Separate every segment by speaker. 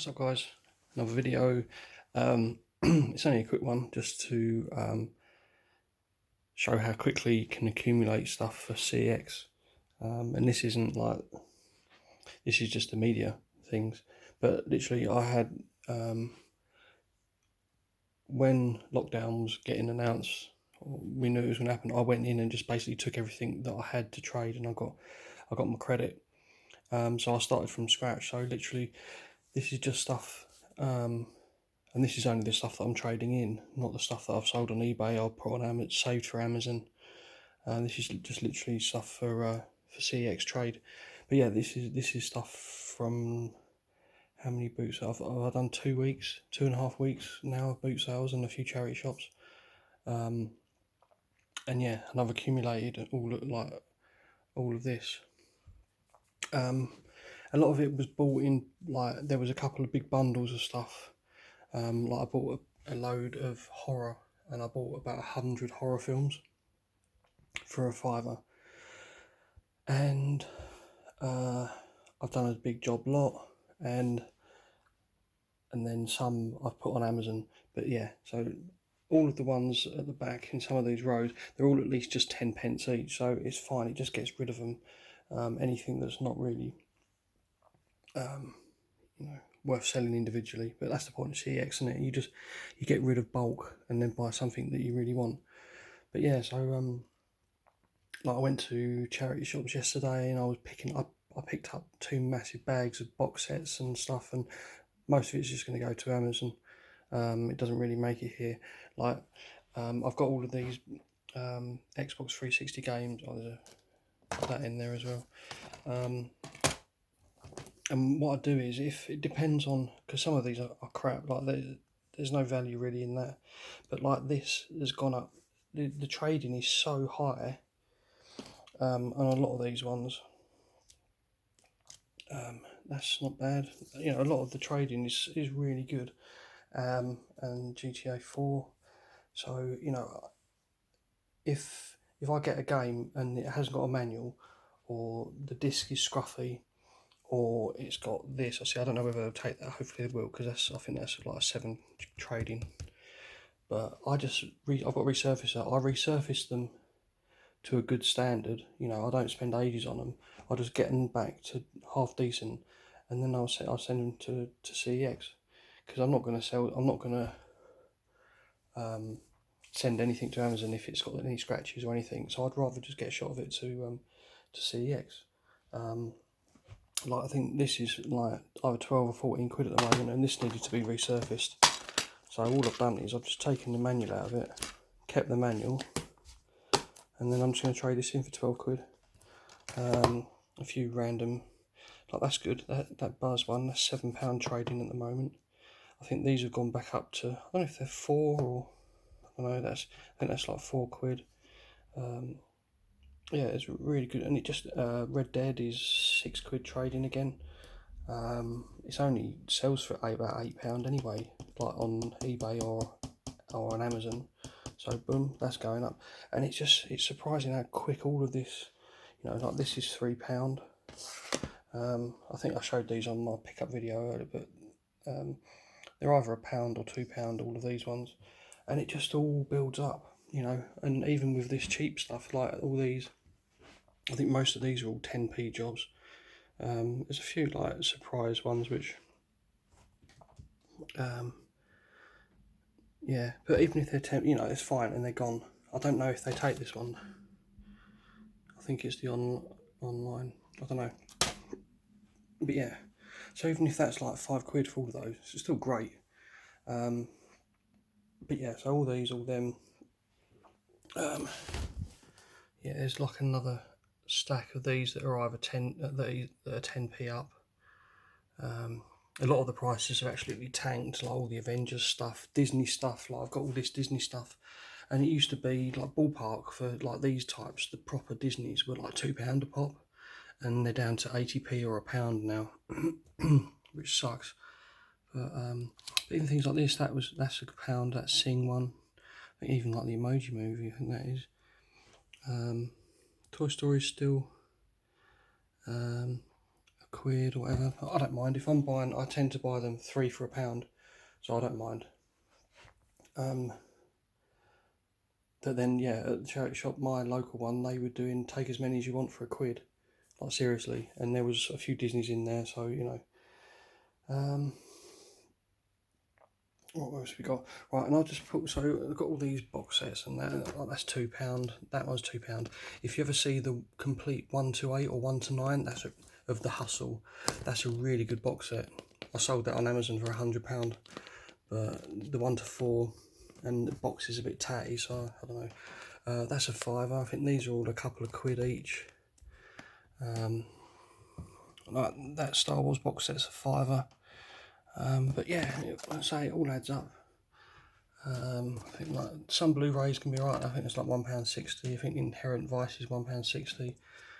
Speaker 1: What's up, guys? Another video. It's only a quick one just to show how quickly you can accumulate stuff for CX. And this isn't like, this is just the media things, but literally I had, when lockdown was getting announced, we knew it was going to happen, I went in and just basically took everything that I had to trade, and I got my credit. So I started from scratch. So literally this is just stuff, and this is only the stuff that I'm trading in, not the stuff that I've sold on eBay. I'll put on Amazon, saved for Amazon. This is just literally stuff for CX trade. But yeah, this is stuff from how many boot sales? I've done 2 weeks, 2.5 weeks now of boot sales and a few charity shops. And yeah, and I've accumulated all of this. A lot of it was bought in, like there was a couple of big bundles of stuff. Like I bought a load of horror, and I bought about 100 horror films for a fiver. And I've done a big job lot, and then some I've put on Amazon. But yeah, so all of the ones at the back in some of these rows, they're all at least just 10 pence each, so it's fine. It just gets rid of them. Anything that's not really worth selling individually, but that's the point of CX, isn't it? You get rid of bulk and then buy something that you really want. But yeah, so like I went to charity shops yesterday, and I picked up 2 massive bags of box sets and stuff, and most of it's just going to go to Amazon. It doesn't really make it here. Like I've got all of these Xbox 360 games. Oh, there's that in there as well. And what I do is, if it depends on, because some of these are crap, like there's no value really in that, but like this has gone up. The trading is so high, and a lot of these ones, that's not bad. You know, a lot of the trading is really good, and GTA 4. So you know, if I get a game and it hasn't got a manual, or the disc is scruffy, or it's got this. I don't know whether they'll take that. Hopefully they will, because I think that's like a 7 trading. But I've got to resurface that. I resurface them to a good standard. You know, I don't spend ages on them. I just get them back to half decent, and then I'll send them to CEX, because I'm not going to sell. I'm not going to send anything to Amazon if it's got any scratches or anything. So I'd rather just get a shot of it to CEX. Like I think this is like either 12 or 14 quid at the moment, and this needed to be resurfaced. So all I've done is I've just taken the manual out of it, kept the manual, and then I'm just going to trade this in for 12 quid. A few random, like that's good. That Buzz one, that's £7 trading at the moment. I think these have gone back up to, I don't know if they're 4 or, I don't know, I think that's like 4 quid. Yeah, it's really good, and it just Red Dead is 6 quid trading again. It's only sells for about £8 anyway, like on eBay or on Amazon. So boom, that's going up, and it's surprising how quick all of this. You know, like this is £3. I think I showed these on my pickup video earlier, but they're either £1 or £2. All of these ones, and it just all builds up. You know, and even with this cheap stuff, like all these. I think most of these are all 10p jobs. There's a few like surprise ones which, yeah, but even if they're 10, you know, it's fine and they're gone. I don't know if they take this one. I think it's the online. I don't know. But yeah, so even if that's like 5 quid for all of those, it's still great. But yeah, so all these, all them. Yeah, there's like another stack of these that are either 10 that are 10p up. A lot of the prices have absolutely tanked, like all the Avengers stuff, Disney stuff. Like I've got all this Disney stuff, and it used to be like ballpark for like these types. The proper Disneys were like £2 a pop, and they're down to 80p or £1 now, which sucks. But even things like this, that's £1. That Sing one, I think even like the Emoji Movie, I think that is. Toy Story still. £1 or whatever. I don't mind. If I'm buying, I tend to buy them 3 for £1, so I don't mind. But then, yeah, at the charity shop, my local one, they were doing take as many as you want for £1. Like, seriously. And there was a few Disneys in there, so, you know. What else we got? Right, and I'll just put, so I've got all these box sets, and that's £2. That one's £2. If you ever see the complete 1 to 8 or 1 to 9, that's of The Hustle. That's a really good box set. I sold that on Amazon for £100, but the 1 to 4 and the box is a bit tatty, so I don't know. That's a £5. I think these are all a couple of quid each. Like that Star Wars box set's a £5. But yeah, I'd say it all adds up. I think like some Blu-rays can be right. I think it's like £1.60. I think Inherent Vice is £1.60.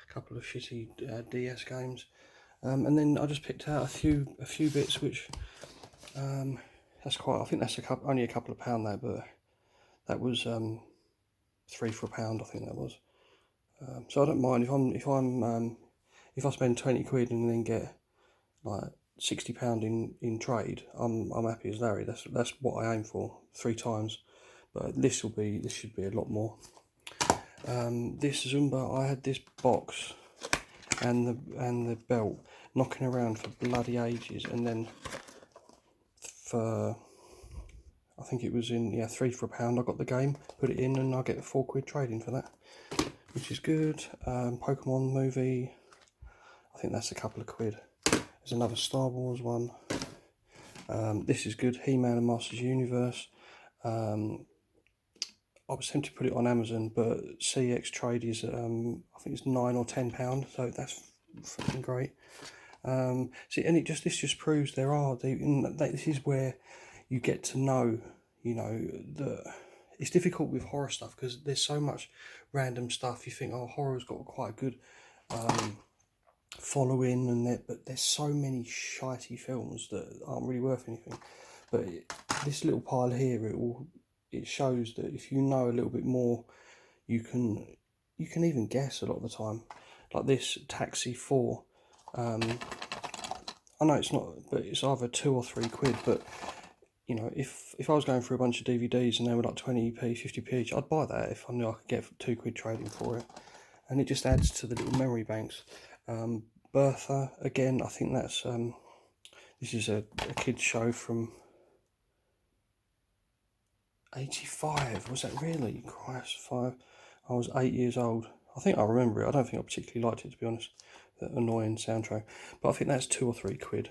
Speaker 1: A couple of shitty DS games, and then I just picked out a few bits which that's quite. I think that's only a couple of pound there, but that was 3 for £1. I think that was. So I don't mind if I spend 20 quid and then get like £60 in trade. I'm happy as Larry. That's what I aim for 3 times. But this should be a lot more. This Zumba, I had this box and the belt knocking around for bloody ages, and then for I think it was in 3 for £1. I got the game, put it in, and I get £4 trading for that, which is good. Pokemon movie, I think that's a couple of quid. There's another Star Wars one. This is good. He-Man and Masters Universe. I was tempted to put it on Amazon, but CX Trade is I think it's £9 or £10, so that's fucking great. See, and this just proves this is where you get to know, you know, that it's difficult with horror stuff because there's so much random stuff. You think, oh, horror's got quite a good following, but there's so many shitey films that aren't really worth anything. But this little pile here, it shows that if you know a little bit more, you can even guess a lot of the time. Like this Taxi 4, I know it's not, but it's either 2 or 3 quid. But you know, if I was going through a bunch of DVDs and they were like 20p, 50p each, I'd buy that if I knew I could get £2 trading for it, and it just adds to the little memory banks. Bertha, again, I think that's this is a kids show from 85. Was that really? Christ, I was 8 years old. I think I remember it. I don't think I particularly liked it, to be honest. That annoying soundtrack. But I think that's 2 or 3 quid.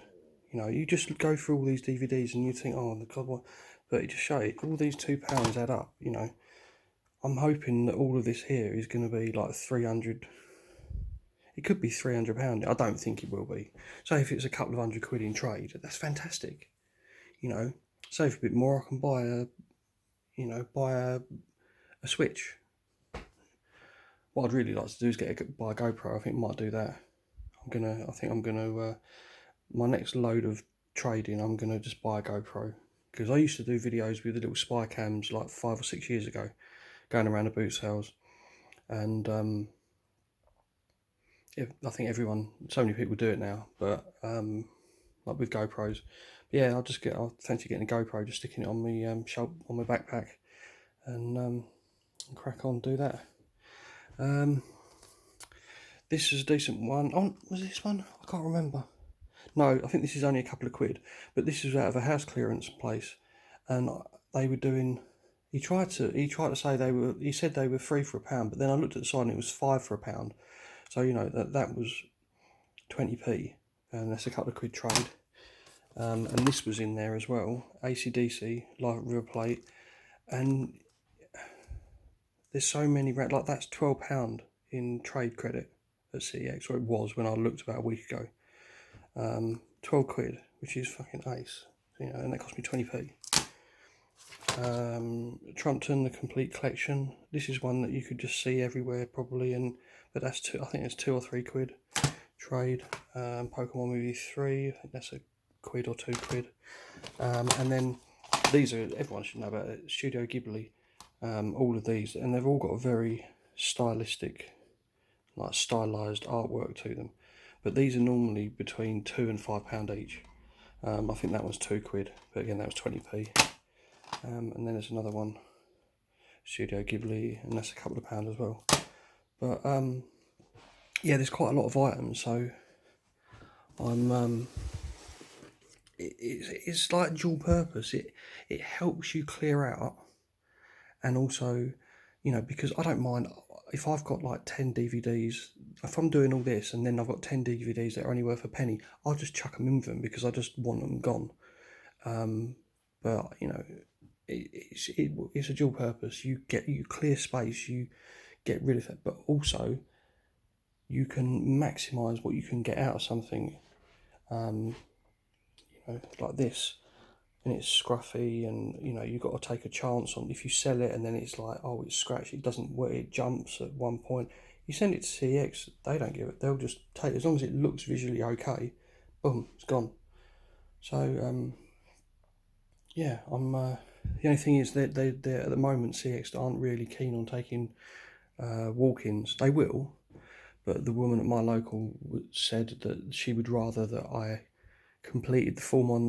Speaker 1: You know, you just go through all these DVDs and you think, oh, the God, what? But it just shows all these £2 add up. You know, I'm hoping that all of this here is going to be like 300. It could be £300. I don't think it will be. So if it's a couple of £100 in trade, that's fantastic. You know, save a bit more. I can buy a Switch. What I'd really like to do is buy a GoPro. I think I might do that. My next load of trading, I'm gonna just buy a GoPro, because I used to do videos with the little spy cams like 5 or 6 years ago, going around the boot sales, and I think so many people do it now, but like with GoPros. But yeah, I'll fancy getting a GoPro, just sticking it on my backpack, and crack on, do that. This is a decent one. Oh, was this one? I can't remember. No, I think this is only a couple of quid, but this is out of a house clearance place, and they were doing. He tried to say he said they were 3 for £1, but then I looked at the sign and it was 5 for £1. So you know that was 20p, and that's a couple of quid trade. And this was in there as well, AC/DC Live River Plate, and there's so many like that's £12 in trade credit at CEX, or it was when I looked about a week ago. 12 quid, which is fucking ace, you know, and that cost me 20p. Trumpton, the complete collection. This is one that you could just see everywhere probably, but I think it's 2 or 3 quid trade. Pokemon Movie 3, I think that's a quid or 2 quid. And then these are, everyone should know about it, Studio Ghibli. All of these, and they've all got a very stylistic, like stylized artwork to them. but these are normally between £2 and £5 each. I think that was £2, but again that was 20p. And then there's another one, Studio Ghibli, and that's a couple of pounds as well. But yeah, there's quite a lot of items, so I'm it's like dual purpose. It helps you clear out, and also, you know, because I don't mind if I've got like 10 DVDs. If I'm doing all this and then I've got 10 DVDs that are only worth a penny, I'll just chuck them in them because I just want them gone. But you know, it's a dual purpose. You clear space, you get rid of it, but also you can maximize what you can get out of something. You know, like this, and it's scruffy, and you know you've got to take a chance on if you sell it and then it's like, oh, it's scratched, it doesn't work, it jumps at one point. You send it to CX, they don't give it. They'll just take, as long as it looks visually okay, boom, it's gone. So yeah, I'm. The only thing is that they at the moment CX aren't really keen on taking walk-ins. They will, but the woman at my local said that she would rather that I completed the form online